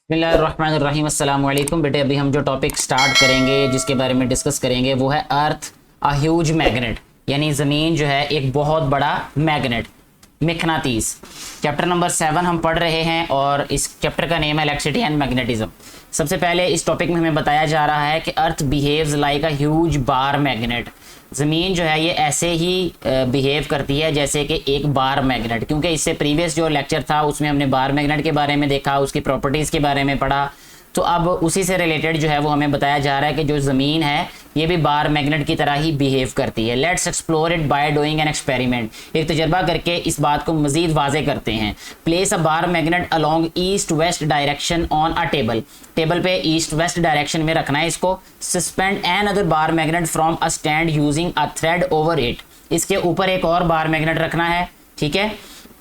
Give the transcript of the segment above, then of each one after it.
बिस्मिल्लाहिर्रहमानिर्रहीम अस्सलाम वालेकुम। बेटे अभी हम जो टॉपिक स्टार्ट करेंगे जिसके बारे में डिस्कस करेंगे वो है अर्थ अ ह्यूज मैग्नेट, यानी ज़मीन जो है एक बहुत बड़ा मैग्नेट, मिकनातीस। चैप्टर नंबर 7 हम पढ़ रहे हैं और इस चैप्टर का नेम है इलेक्ट्रिसिटी एंड मैग्नेटिज्म। सबसे पहले इस टॉपिक में हमें बताया जा रहा है कि earth behaves like a huge bar magnet. ज़मीन जो है ये ऐसे ही बिहेव करती है जैसे कि एक बार मैग्नेट, क्योंकि इससे प्रीवियस जो लेक्चर था उसमें हमने बार मैग्नेट के बारे में देखा, उसकी प्रॉपर्टीज़ के बारे में पढ़ा। तो अब उसी से रिलेटेड जो है वो हमें बताया जा रहा है कि जो ज़मीन है ये भी बार मैग्नेट की तरह ही बिहेव करती है। Let's explore it by doing an experiment. एक तजर्बा करके इस बात को मजीद वाजे करते हैं। Place a bar magnet along east west direction on a table. Table पे ईस्ट वेस्ट डायरेक्शन में रखना है इसको। Suspend another bar magnet from a stand using a thread over it. इसके ऊपर एक और बार मैग्नेट रखना है, ठीक है,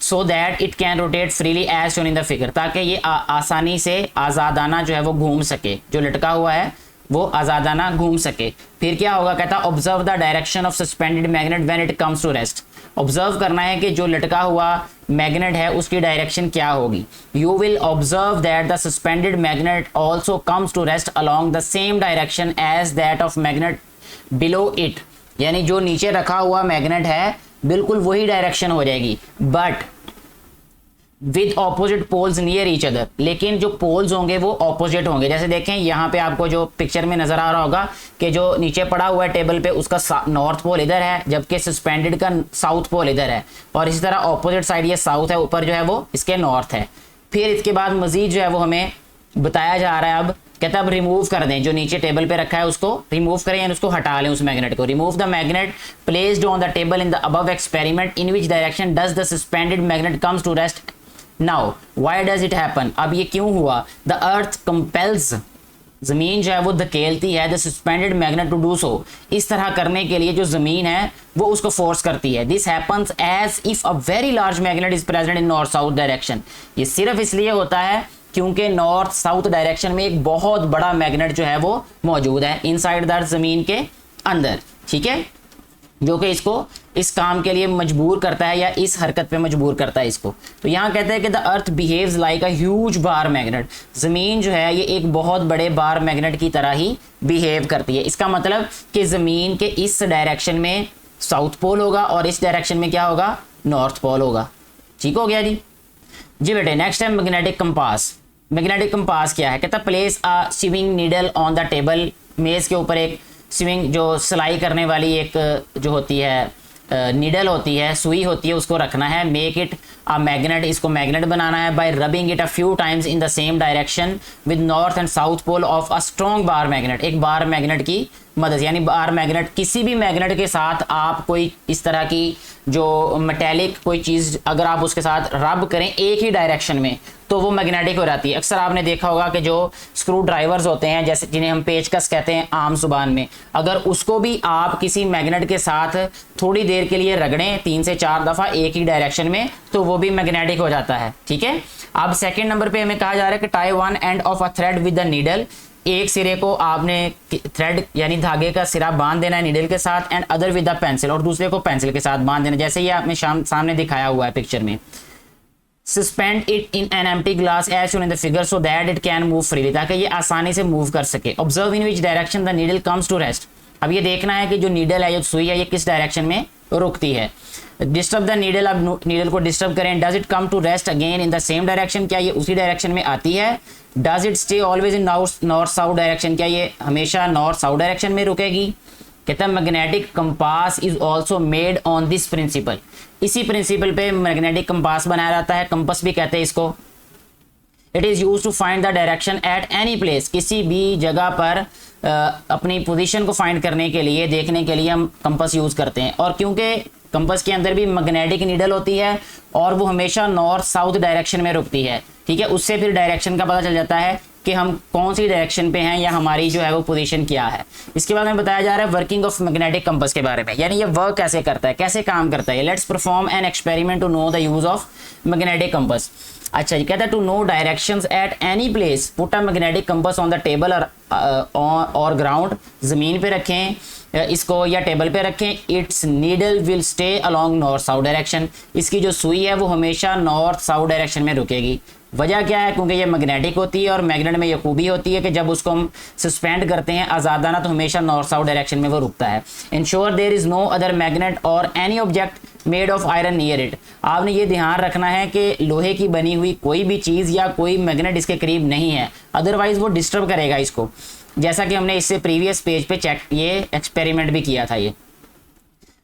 so that it can rotate freely as shown in the figure, ताकि ये आसानी से आज़ादाना जो है वो घूम सके, जो लटका हुआ है वो आज़ादाना घूम सके। फिर क्या होगा, कहता observe the direction of suspended magnet when it comes to rest. Observe करना है कि जो लटका हुआ मैग्नेट है उसकी डायरेक्शन क्या होगी। You will observe that the suspended magnet also comes to rest along the same direction as that of magnet below it, यानी जो नीचे रखा हुआ मैग्नेट है बिल्कुल वही डायरेक्शन हो जाएगी, but with opposite poles near each other. लेकिन जो पोल्स होंगे वो ऑपोजिट होंगे। जैसे देखें यहाँ पे आपको जो पिक्चर में नजर आ रहा होगा कि जो नीचे पड़ा हुआ है टेबल पे उसका नॉर्थ पोल इधर है, जबकि सस्पेंडेड का साउथ पोल इधर है, और इसी तरह ऑपोजिट साइड ये साउथ है, ऊपर जो है वो इसके नॉर्थ है। फिर इसके बाद मजीद जो है वो हमें बताया जा रहा है, अब कहता है अब रिमूव कर दें, जो नीचे टेबल पे रखा है उसको रिमूव करें, यानी उसको हटा लें उस मैग्नेट को। Remove the magnet placed on the table in the above experiment in which direction does the suspended magnet comes to rest. Now why does it happen, अब ये क्यों हुआ। द अर्थ कंपेल्स, जमीन जो है वो धकेलती है the suspended magnet to do so. इस तरह करने के लिए जो जमीन है वो उसको फोर्स करती है। This happens as if a very large magnet is present in north south direction. ये सिर्फ इसलिए होता है क्योंकि नॉर्थ साउथ डायरेक्शन में एक बहुत बड़ा मैग्नेट जो है वो मौजूद है इनसाइड द जमीन के अंदर, ठीक है, जो कि इसको इस काम के लिए मजबूर करता है या इस हरकत पे मजबूर करता है इसको। तो यहाँ कहते हैं कि the earth behaves like a huge bar magnet. ज़मीन जो है ये एक बहुत बड़े बार मैग्नेट की तरह ही बिहेव करती है। इसका मतलब कि ज़मीन के इस डायरेक्शन में साउथ पोल होगा और इस डायरेक्शन में क्या होगा, नॉर्थ पोल होगा। ठीक हो गया जी बेटे। नेक्स्ट है मैग्नेटिक कंपास। मैग्नेटिक कंपास क्या है, कहता place a swing needle on the table. मेज़ के ऊपर एक स्विंग जो सिलाई करने वाली एक जो होती है नीडल होती है, सुई होती है, उसको रखना है। मेक इट अ मैग्नेट, इसको मैग्नेट बनाना है by rubbing it a few times in the same direction with north and south pole of a strong bar magnet. एक बार मैग्नेट की मदद, यानी बार मैग्नेट, किसी भी मैग्नेट के साथ आप कोई इस तरह की जो मेटेलिक कोई चीज़ अगर आप उसके साथ रब करें एक ही डायरेक्शन में तो वो मैग्नेटिक हो जाती है। अक्सर आपने देखा होगा कि जो स्क्रू ड्राइवर्स होते हैं, जैसे जिन्हें हम पेचकस कहते हैं आम जुबान में, अगर उसको भी आप किसी मैग्नेट के साथ थोड़ी देर के लिए रगड़ें 3 से 4 दफ़ा एक ही डायरेक्शन में तो वो भी मैग्नेटिक हो जाता है, ठीक है। अब सेकेंड नंबर पे हमें कहा जा रहा है कि tie one end of a thread with the needle. एक सिरे को आपने थ्रेड यानी धागे का सिरा बांध देना है नीडल के साथ, and other with the pencil, और दूसरे को पेंसिल के साथ बांध देना, जैसे ये आपने सामने दिखाया हुआ है पिक्चर में। Suspend it in an empty glass as shown in the figure so that it can move freely, ताकि ये आसानी से मूव कर सके। Observe in which direction the needle comes to rest. अब ये देखना है कि जो नीडल है, जो सुई है, ये किस डायरेक्शन में रुकती है। डिस्टर्ब द नीडल, अब नीडल को डिस्टर्ब करें। Does it come to rest again in the same direction, क्या ये उसी डायरेक्शन में आती है। Does it stay always in north south direction, क्या ये हमेशा नॉर्थ साउथ डायरेक्शन में रुकेगी। कहता है magnetic compass is also made on this principle. इसी प्रिंसिपल पे मैग्नेटिक कंपास बनाया जाता है, कंपास भी कहते हैं इसको। It is use to find the direction at any place, किसी भी जगह पर अपनी पोजीशन को फाइंड करने के लिए, देखने के लिए हम कंपास यूज़ करते हैं। और क्योंकि कंपास के अंदर भी मैग्नेटिक नीडल होती है और वो हमेशा नॉर्थ साउथ डायरेक्शन में रुकती है, ठीक है, उससे फिर डायरेक्शन का पता चल जाता है कि हम कौन सी डायरेक्शन पे हैं या हमारी जो है वो पोजीशन क्या है। इसके बाद में बताया जा रहा है वर्किंग ऑफ मैग्नेटिक कंपास के बारे में, यानी ये वर्क कैसे करता है, कैसे काम करता है। Let's perform an experiment to know the use of magnetic compass. अच्छा जी, कहता है to know directions at any place put a magnetic compass on the table और ग्राउंड। ज़मीन पे रखें इसको या टेबल पे रखें। Its needle will stay along north south direction, इसकी जो सुई है वो हमेशा नॉर्थ साउथ डायरेक्शन में रुकेगी। वजह क्या है, क्योंकि ये मैग्नेटिक होती है और मैग्नेट में ये खूबी होती है कि जब उसको हम सस्पेंड करते हैं आज़ादाना तो हमेशा नॉर्थ साउथ डायरेक्शन में वो रुकता है। Ensure there is no other magnet और any object made of iron near it. आपने ये ध्यान रखना है कि लोहे की बनी हुई कोई भी चीज़ या कोई मैग्नेट इसके करीब नहीं है, अदरवाइज वो डिस्टर्ब करेगा इसको, जैसा कि हमने इससे प्रीवियस पेज पे चेक ये एक्सपेरिमेंट भी किया था। ये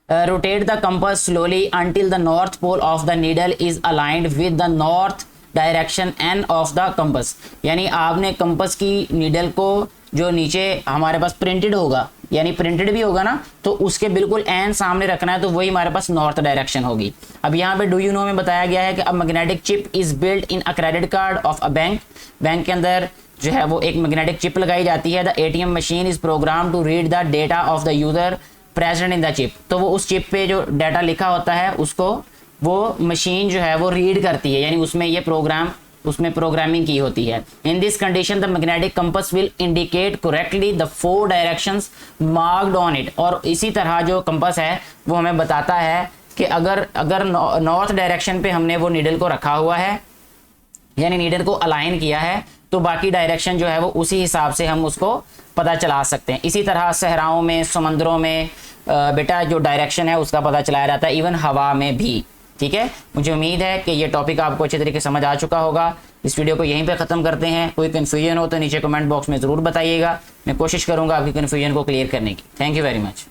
rotate the compass slowly until the north pole of the needle is aligned with the north direction end of the compass. यानी आपने कंपास की नीडल को जो नीचे हमारे पास प्रिंटेड होगा, यानी प्रिंटेड भी होगा ना, तो उसके बिल्कुल एंड सामने रखना है, तो वही हमारे पास नॉर्थ डायरेक्शन होगी। अब यहाँ पे डू यू नो में बताया गया है कि a magnetic chip is built in a credit card of a bank. Bank के अंदर जो है वो एक मैग्नेटिक चिप लगाई जाती है। The ATM machine is program to read the data of the user present in the chip. तो वो उस चिप पे जो डाटा लिखा होता है उसको वो मशीन जो है वो रीड करती है, यानी उसमें ये प्रोग्राम उसमें प्रोग्रामिंग की होती है। In this condition the magnetic compass will indicate correctly the 4 directions marked on it. और इसी तरह जो कंपास है वो हमें बताता है कि अगर नॉर्थ डायरेक्शन पे हमने वो नीडल को रखा हुआ है, यानी नीडल को अलाइन किया है, तो बाकी डायरेक्शन जो है वो उसी हिसाब से हम उसको पता चला सकते हैं। इसी तरह सहराओं में, समंदरों में बेटा जो डायरेक्शन है उसका पता चलाया जाता है, इवन हवा में भी। ठीक है, मुझे उम्मीद है कि ये टॉपिक आपको अच्छे तरीके से समझ आ चुका होगा। इस वीडियो को यहीं पे ख़त्म करते हैं। कोई कन्फ्यूजन हो तो नीचे कमेंट बॉक्स में ज़रूर बताइएगा, मैं कोशिश करूँगा आपकी कन्फ्यूजन को क्लियर करने की। Thank you very much.